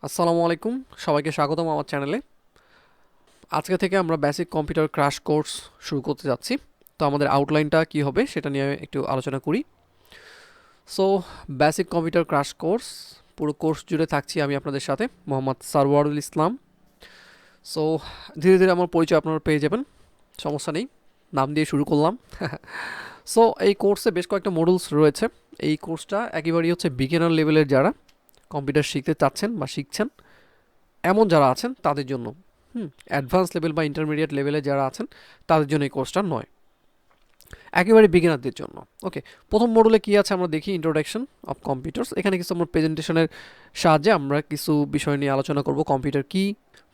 আসসালামু আলাইকুম, সবাইকে স্বাগতম আমার চ্যানেলে। আজকে থেকে আমরা বেসিক কম্পিউটার ক্র্যাশ কোর্স শুরু করতে যাচ্ছি। তো আমাদের আউটলাইনটা কি হবে সেটা নিয়ে একটু আলোচনা করি। So basic computer crash course, পুরো কোর্স জুড়ে থাকছি আমি আপনাদের সাথে, মোহাম্মদ সারওয়ারুল ইসলাম। সো ধীরে ধীরে আমার পরিচয় আপনারা পেয়ে যাবেন, সমস্যা নেই, নাম দিয়ে শুরু করলাম। সো এই কোর্সে বেশ কয়েকটা মডুলস রয়েছে। এই কোর্সটা একেবারেই হচ্ছে বিগিনার লেভেলের যারা কম্পিউটার শিখতে চাচ্ছেন বা শিখছেন এমন যারা আছেন তাদের জন্য। অ্যাডভান্স লেভেল বা ইন্টারমিডিয়েট লেভেলে যারা আছেন তাদের জন্য এই কোর্সটা নয়, একেবারে বিগিনারদের জন্য। ওকে, প্রথম মডুলে কি আছে আমরা দেখি, ইন্ট্রোডাকশন অফ কম্পিউটার্স। এখানে কিছু আমরা প্রেজেন্টেশনের সাহায্যে আমরা কিছু বিষয় নিয়ে আলোচনা করব। কম্পিউটার কি,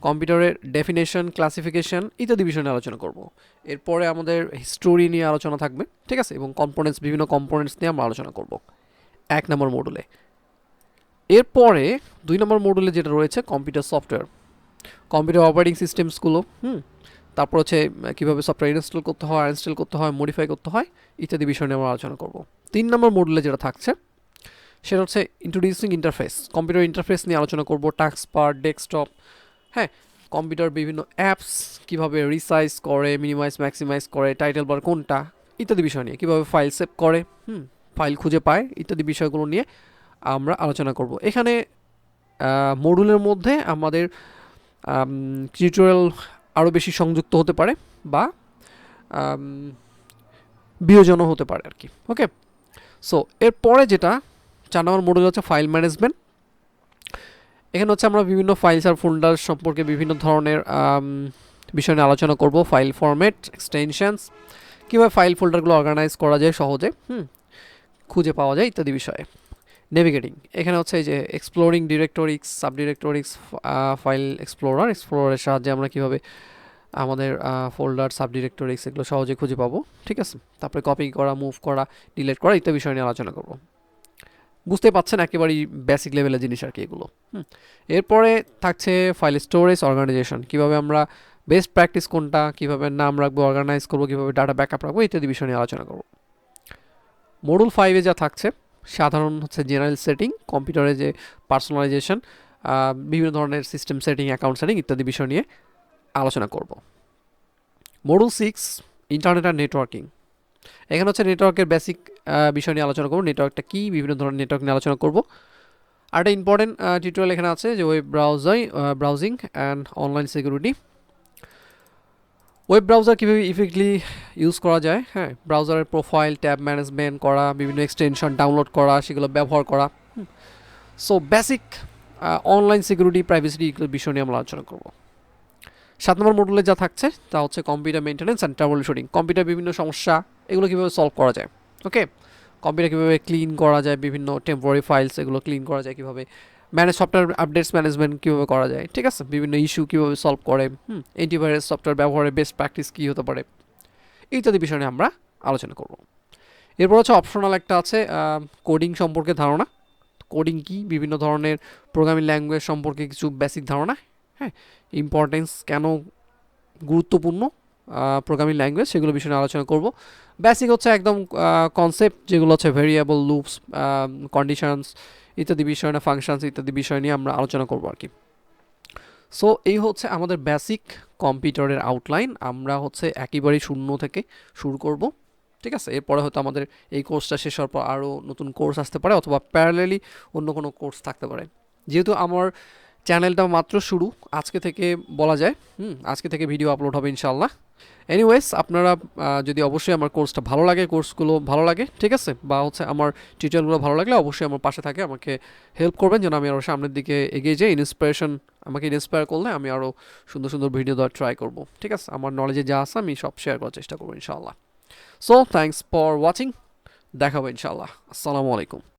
কম্পিউটারের ডেফিনেশন, ক্লাসিফিকেশন ইত্যাদি বিষয় নিয়ে আলোচনা করব। এরপরে আমাদের হিস্টোরি নিয়ে আলোচনা থাকবে, ঠিক আছে, এবং কম্পোনেন্টস, বিভিন্ন কম্পোনেন্টস নিয়ে আমরা আলোচনা করব 1 নম্বর মডুলে। এরপরে 2 নম্বর মডুলে যেটা রয়েছে কম্পিউটার সফটওয়্যার, কম্পিউটার অপারেটিং সিস্টেমসগুলো, তারপর হচ্ছে কীভাবে সফটওয়্যার ইনস্টল করতে হয়, ইনস্টল করতে হয়, মডিফাই করতে হয় ইত্যাদি বিষয় নিয়ে আমরা আলোচনা করব। 3 নম্বর মডুলে যেটা থাকছে সেটা হচ্ছে ইন্ট্রোডিউসিং ইন্টারফেস, কম্পিউটার ইন্টারফেস নিয়ে আলোচনা করব। টাস্কবার, ডেস্কটপ, হ্যাঁ, কম্পিউটার বিভিন্ন অ্যাপস কীভাবে রিসাইজ করে, মিনিমাইজ, ম্যাক্সিমাইজ করে, টাইটেল বার কোনটা ইত্যাদি বিষয় নিয়ে, কীভাবে ফাইল সেভ করে, ফাইল খুঁজে পায় ইত্যাদি বিষয়গুলো নিয়ে আমরা আলোচনা করব। এখানে মডুলের মধ্যে আমাদের টিউটোরিয়াল আরও বেশি সংযুক্ত হতে পারে বা বিয়োজনও হতে পারে আর কি। ওকে, সো এরপরে যেটা 4 নম্বর মডুল হচ্ছে ফাইল ম্যানেজমেন্ট। এখানে হচ্ছে আমরা বিভিন্ন ফাইলস আর ফোল্ডার সম্পর্কে বিভিন্ন ধরনের বিষয় নিয়ে আলোচনা করব। ফাইল ফরম্যাট, এক্সটেনশনস, কীভাবে ফাইল ফোল্ডারগুলো অর্গানাইজ করা যায় সহজে, খুঁজে পাওয়া যায় ইত্যাদি বিষয়ে। নেভিগেটিং, এখানে হচ্ছে এই যে এক্সপ্লোরিং ডিরেক্টরিক্স, সাব ডিরেক্টরিক্স, ফাইল এক্সপ্লোরারের সাহায্যে আমরা কীভাবে আমাদের ফোল্ডার, সাব ডিরেক্টরিক্স এগুলো সহজে খুঁজে পাবো, ঠিক আছে। তারপরে কপি করা, মুভ করা, ডিলিট করা ইত্যাদি বিষয় নিয়ে আলোচনা করব। বুঝতে পাচ্ছেন একেবারেই বেসিক লেভেলের জিনিস আর কি এগুলো। এরপরে থাকছে ফাইল স্টোরেজ অর্গানাইজেশন, কীভাবে আমরা বেস্ট প্র্যাকটিস কোনটা, কীভাবে নাম রাখবো, অর্গানাইজ করবো, কীভাবে ডাটা ব্যাকআপ রাখবো ইত্যাদি বিষয় নিয়ে আলোচনা করব। মডুল 5-এ যা থাকছে সাধারণ হচ্ছে জেনারেল সেটিং, কম্পিউটারে যে পার্সোনালাইজেশন, বিভিন্ন ধরনের সিস্টেম সেটিং, অ্যাকাউন্ট সেটিং ইত্যাদি বিষয় নিয়ে আলোচনা করব। মডুল 6 ইন্টারনেট আর নেটওয়ার্কিং, এখানে হচ্ছে নেটওয়ার্কের বেসিক বিষয় নিয়ে আলোচনা করব। নেটওয়ার্কটা কী, বিভিন্ন ধরনের নেটওয়ার্ক নিয়ে আলোচনা করব। আর একটা ইম্পর্টেন্ট টিউটোরিয়াল এখানে আছে যে web browsing and online security. Web browser কীভাবে ইফেক্টলি ইউজ করা যায়, হ্যাঁ, ব্রাউজারের প্রোফাইল, ট্যাব ম্যানেজমেন্ট করা, বিভিন্ন এক্সটেনশন ডাউনলোড করা, সেগুলো ব্যবহার করা। So basic online security, privacy বিষয় নিয়ে আমরা আলোচনা করব। 7 নম্বর মডুলে যা থাকছে তা হচ্ছে computer maintenance and trouble shooting, computer বিভিন্ন সমস্যা এগুলো কীভাবে সলভ করা যায়। ওকে, কম্পিউটার কীভাবে ক্লিন করা যায়, বিভিন্ন টেম্পোরারি ফাইলস এগুলো ক্লিন করা যায় কীভাবে, সফটওয়্যার আপডেটস ম্যানেজমেন্ট কীভাবে করা যায়, ঠিক আছে, বিভিন্ন ইস্যু কীভাবে সলভ করে, অ্যান্টিভাইরাস সফটওয়্যার ব্যবহারের বেস্ট প্র্যাকটিস কী হতে পারে ইত্যাদি বিষয় নিয়ে আমরা আলোচনা করব। এরপর হচ্ছে অপশনাল একটা আছে কোডিং সম্পর্কে ধারণা, কোডিং কি, বিভিন্ন ধরনের প্রোগ্রামিং ল্যাঙ্গুয়েজ সম্পর্কে কিছু বেসিক ধারণা, হ্যাঁ, ইম্পর্টেন্স, কেন গুরুত্বপূর্ণ প্রোগ্রামিং ল্যাঙ্গুয়েজ, সেগুলো বিষয় নিয়ে আলোচনা করব। বেসিক হচ্ছে একদম কনসেপ্ট যেগুলো হচ্ছে ভেরিয়েবল, লুপস, কন্ডিশনস ইত্যাদি বিষয় নিয়ে, ফাংশনস ইত্যাদি বিষয় নিয়ে আমরা আলোচনা করব আর কি। সো এই হচ্ছে আমাদের বেসিক কম্পিউটারের আউটলাইন। আমরা হচ্ছে একেবারেই শূন্য থেকে শুরু করব, ঠিক আছে। এরপরে হয়তো আমাদের এই কোর্সটা শেষ হওয়ার পর আরও নতুন কোর্স আসতে পারে, অথবা প্যারালেলি অন্য কোনো কোর্স থাকতে পারে। যেহেতু আমার চ্যানেলটা মাত্র শুরু, আজকে থেকে বলা যায়, আজকে থেকে ভিডিও আপলোড হবে ইনশাল্লাহ। এনিওয়েজ, আপনারা যদি অবশ্যই আমার কোর্সটা ভালো লাগে, কোর্সগুলো ভালো লাগে, ঠিক আছে, বা হচ্ছে আমার টিউটোরিয়ালগুলো ভালো লাগলে অবশ্যই আমার পাশে থাকে, আমাকে হেল্প করবেন যেন আমি আরও সামনের দিকে এগিয়ে যাই। আমাকে ইন্সপায়ার করলে আমি আরও সুন্দর সুন্দর ভিডিও দেওয়ার ট্রাই করব, ঠিক আছে। আমার নলেজে যা আছে আমি সব শেয়ার করার চেষ্টা করবো ইনশাল্লাহ। সো থ্যাংকস ফর ওয়াচিং, দেখা হবে ইনশাল্লাহ। আসসালামু আলাইকুম।